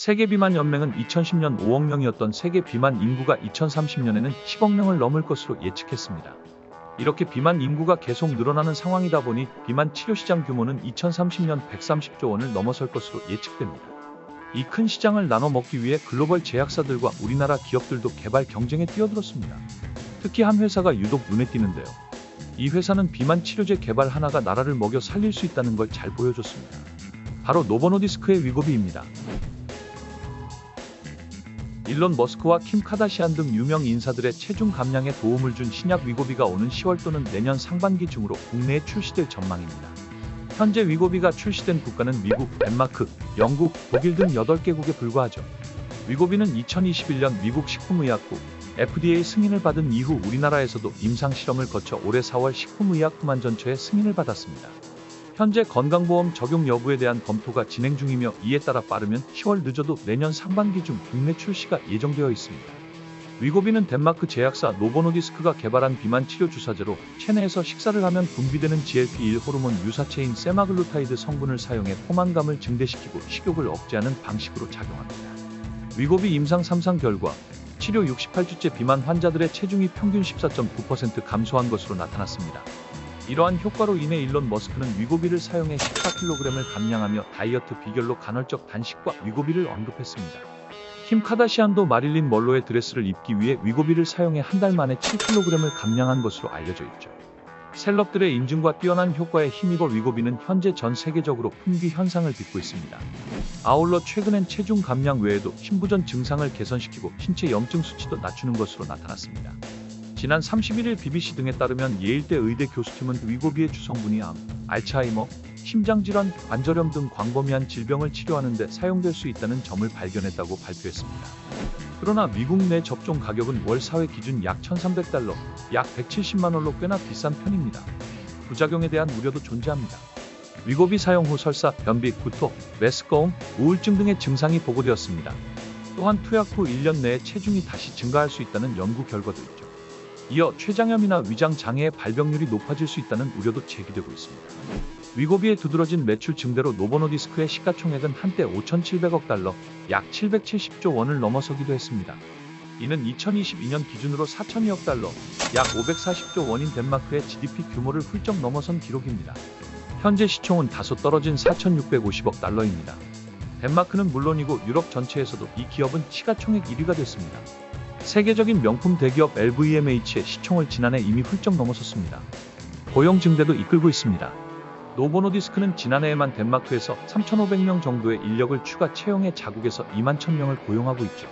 세계 비만 연맹은 2010년 5억 명이었던 세계 비만 인구가 2030년에는 10억 명을 넘을 것으로 예측했습니다. 이렇게 비만 인구가 계속 늘어나는 상황이다 보니 비만 치료 시장 규모는 2030년 130조 원을 넘어설 것으로 예측됩니다. 이 큰 시장을 나눠 먹기 위해 글로벌 제약사들과 우리나라 기업들도 개발 경쟁에 뛰어들었습니다. 특히 한 회사가 유독 눈에 띄는데요. 이 회사는 비만 치료제 개발 하나가 나라를 먹여 살릴 수 있다는 걸 잘 보여줬습니다. 바로 노보노디스크의 위고비입니다. 일론 머스크와 킴 카다시안 등 유명 인사들의 체중 감량에 도움을 준 신약 위고비가 오는 10월 또는 내년 상반기 중으로 국내에 출시될 전망입니다. 현재 위고비가 출시된 국가는 미국, 덴마크, 영국, 독일 등 8개국에 불과하죠. 위고비는 2021년 미국 식품의약국 FDA 승인을 받은 이후 우리나라에서도 임상실험을 거쳐 올해 4월 식품의약품안전처의 승인을 받았습니다. 현재 건강보험 적용 여부에 대한 검토가 진행 중이며 이에 따라 빠르면 10월 늦어도 내년 상반기 중 국내 출시가 예정되어 있습니다. 위고비는 덴마크 제약사 노보노디스크가 개발한 비만 치료 주사제로 체내에서 식사를 하면 분비되는 GLP-1 호르몬 유사체인 세마글루타이드 성분을 사용해 포만감을 증대시키고 식욕을 억제하는 방식으로 작용합니다. 위고비 임상 3상 결과 치료 68주째 비만 환자들의 체중이 평균 14.9% 감소한 것으로 나타났습니다. 이러한 효과로 인해 일론 머스크는 위고비를 사용해 14kg을 감량하며 다이어트 비결로 간헐적 단식과 위고비를 언급했습니다. 킴 카다시안도 마릴린 먼로의 드레스를 입기 위해 위고비를 사용해 한 달 만에 7kg을 감량한 것으로 알려져 있죠. 셀럽들의 인증과 뛰어난 효과에 힘입어 위고비는 현재 전 세계적으로 품귀 현상을 빚고 있습니다. 아울러 최근엔 체중 감량 외에도 신부전 증상을 개선시키고 신체 염증 수치도 낮추는 것으로 나타났습니다. 지난 31일 BBC 등에 따르면 예일대 의대 교수팀은 위고비의 주성분이 암, 알츠하이머, 심장질환, 관절염 등 광범위한 질병을 치료하는 데 사용될 수 있다는 점을 발견했다고 발표했습니다. 그러나 미국 내 접종 가격은 월 사회 기준 약 $1,300, 약 170만 원로 꽤나 비싼 편입니다. 부작용에 대한 우려도 존재합니다. 위고비 사용 후 설사, 변비, 구토, 메스꺼움, 우울증 등의 증상이 보고되었습니다. 또한 투약 후 1년 내에 체중이 다시 증가할 수 있다는 연구 결과도 있죠. 이어 췌장염이나 위장 장애의 발병률이 높아질 수 있다는 우려도 제기되고 있습니다. 위고비의 두드러진 매출 증대로 노보노디스크의 시가총액은 한때 5,700억 달러, 약 770조 원을 넘어서기도 했습니다. 이는 2022년 기준으로 4,002억 달러, 약 540조 원인 덴마크의 GDP 규모를 훌쩍 넘어선 기록입니다. 현재 시총은 다소 떨어진 4,650억 달러입니다. 덴마크는 물론이고 유럽 전체에서도 이 기업은 시가총액 1위가 됐습니다. 세계적인 명품 대기업 LVMH의 시총을 지난해 이미 훌쩍 넘어섰습니다. 고용 증대도 이끌고 있습니다. 노보노디스크는 지난해에만 덴마크에서 3,500명 정도의 인력을 추가 채용해 자국에서 2만 1,000명을 고용하고 있죠.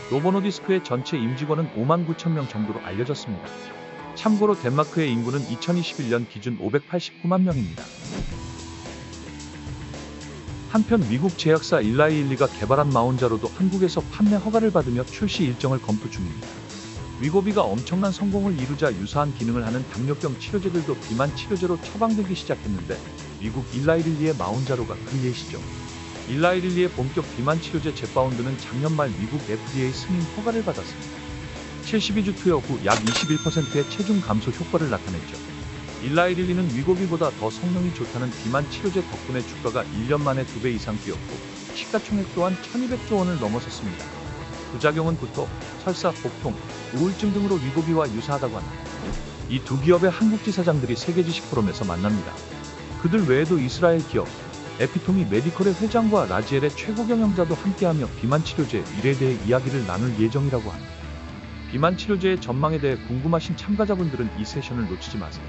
노보노디스크의 전체 임직원은 5만 9천 명 정도로 알려졌습니다. 참고로 덴마크의 인구는 2021년 기준 589만 명입니다. 한편 미국 제약사 일라이릴리가 개발한 마운자로도 한국에서 판매 허가를 받으며 출시 일정을 검토 중입니다. 위고비가 엄청난 성공을 이루자 유사한 기능을 하는 당뇨병 치료제들도 비만 치료제로 처방되기 시작했는데 미국 일라이릴리의 마운자로가 그 예시죠. 일라이릴리의 본격 비만 치료제 제파운드는 작년 말 미국 FDA 승인 허가를 받았습니다. 72주 투여 후 약 21%의 체중 감소 효과를 나타냈죠. 일라이릴리는 위고비보다 더 성능이 좋다는 비만 치료제 덕분에 주가가 1년 만에 2배 이상 뛰었고 시가총액 또한 1,200조 원을 넘어섰습니다. 부작용은 구토, 설사, 복통, 우울증 등으로 위고비와 유사하다고 합니다. 이 두 기업의 한국지 사장들이 세계지식 포럼에서 만납니다. 그들 외에도 이스라엘 기업, 에피토미 메디컬의 회장과 라지엘의 최고 경영자도 함께하며 비만 치료제의 미래에 대해 이야기를 나눌 예정이라고 합니다. 비만 치료제의 전망에 대해 궁금하신 참가자분들은 이 세션을 놓치지 마세요.